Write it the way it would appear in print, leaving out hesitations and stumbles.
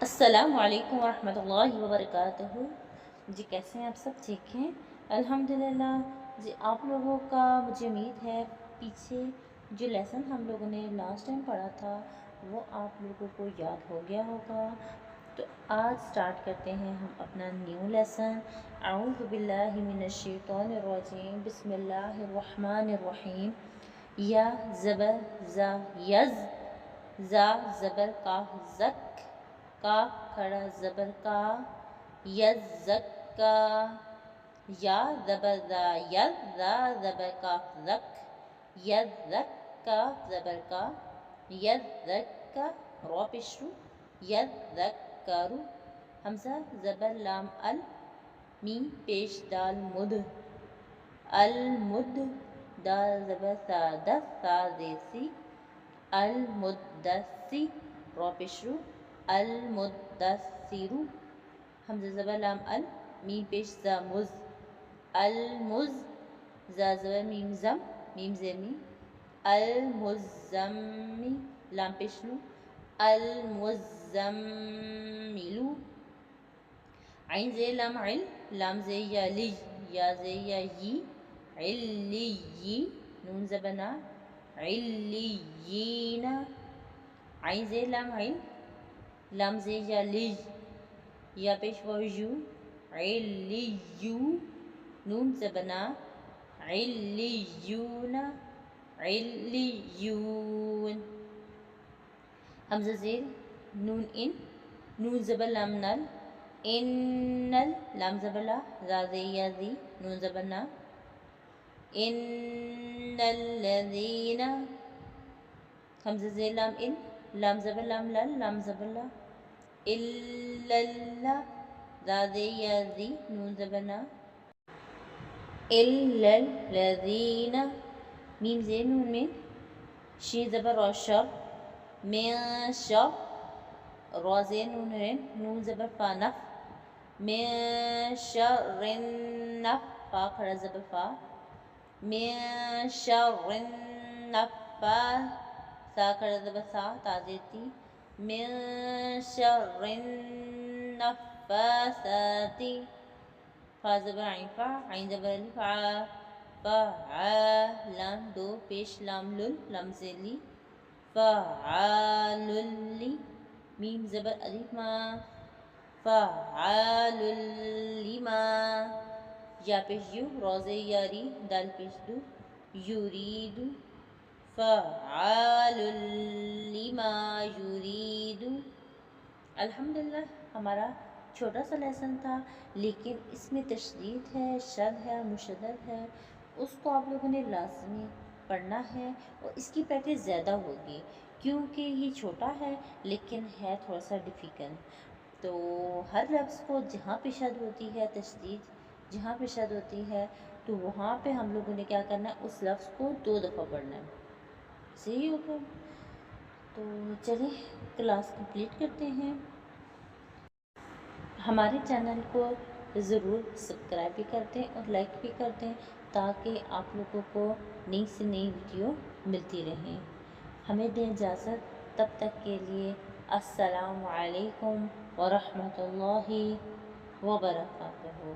السلام علیکم ورحمۃ اللہ وبرکاتہ۔ جی کیسے ہیں آپ؟ سب ٹھیک ہیں الحمدللہ۔ جی آپ لوگوں کا مجھے امید ہے پیچھے جو لیسن ہم لوگوں نے لاسٹ ٹائم پڑھا تھا وہ آپ لوگوں کو یاد ہو گیا ہوگا۔ تو آج سٹارٹ کرتے ہیں ہم اپنا نیو لیسن۔ اعوذ باللہ من الشیطان الرجیم، بسم اللہ الرحمن الرحیم۔ یا زبر زا یز، زا زبر کا زک، کا کھڑا زبر کا، یزکا، یا زبر زا یز، زا زبر کا زک، یزکا زبر کا، یزکا رو پیش رو، یزکرو، حمزہ زبر لام ال، میم پیش دال مد، المد، دال زبر سا دس، سا زیسی، المدسی رو پیش رو، المدثر، حمزہ زبر لام ال، میم پیش زا مز، المز، زا زبر میم زم، میم زیر میم، المزمی، لام پیش لو، المزملو، عین زیر لام عل، لام زیر یا لی، یا زیر یا یی، علی، نون زبر نا، علیین، عین زیر لام عل، لام زیر یا لی، یا پیش واو یو، علیو، نون زبر نا، علیون، علیون، حمزہ زیر نون ان، نون زبر لام نل، انل، لام زبر لا، زا زیر یا زی، نون زبر نا، ان الذین، حمزہ زیر لام ان، لام زبر لام لل، لام زبر لا، الا اللہ، زا زیر یا زی، نون زبر نا، الا الذین، میم زیر نون میں، شین زبر را شر، من شر، را زیر نون رین، نون زبر فا نف، من شر النف، فا کھڑا زبر فا، من شر النفاث، سا کھڑا زبر سا، تا زیر تی، من شر النفاثات، فا زبر عین فا، عین زبر الف عا، فعال، لام دو پیش لام لل، لام زیر لی، فعال لی، میم زبر الف ما، فعال لما، یا پیش یو، را زیر یا ری، دال پیش دو، یرید، فعال لما یرید۔ الحمدللہ ہمارا چھوٹا سا لیسن تھا لیکن اس میں تشدید ہے، شد ہے، مشدد ہے، اس کو آپ لوگوں نے لازمی پڑھنا ہے اور اس کی پریکٹس زیادہ ہوگی کیونکہ یہ چھوٹا ہے لیکن ہے تھوڑا سا ڈیفیکلٹ۔ تو ہر لفظ کو جہاں پہ شد ہوتی ہے، تشدید جہاں پہ شد ہوتی ہے تو وہاں پہ ہم لوگوں نے کیا کرنا ہے، اس لفظ کو 2 دفعہ پڑھنا ہے۔ صحیح ہو گیا؟ تو چلیے کلاس کمپلیٹ کرتے ہیں۔ ہمارے چینل کو ضرور سبسکرائب بھی کر دیں اور لائک بھی کر دیں تاکہ آپ لوگوں کو نئی سے نئی ویڈیو ملتی رہیں۔ ہمیں دیں اجازت، تب تک کے لیے السلام علیکم ورحمۃ اللہ وبرکاتہ۔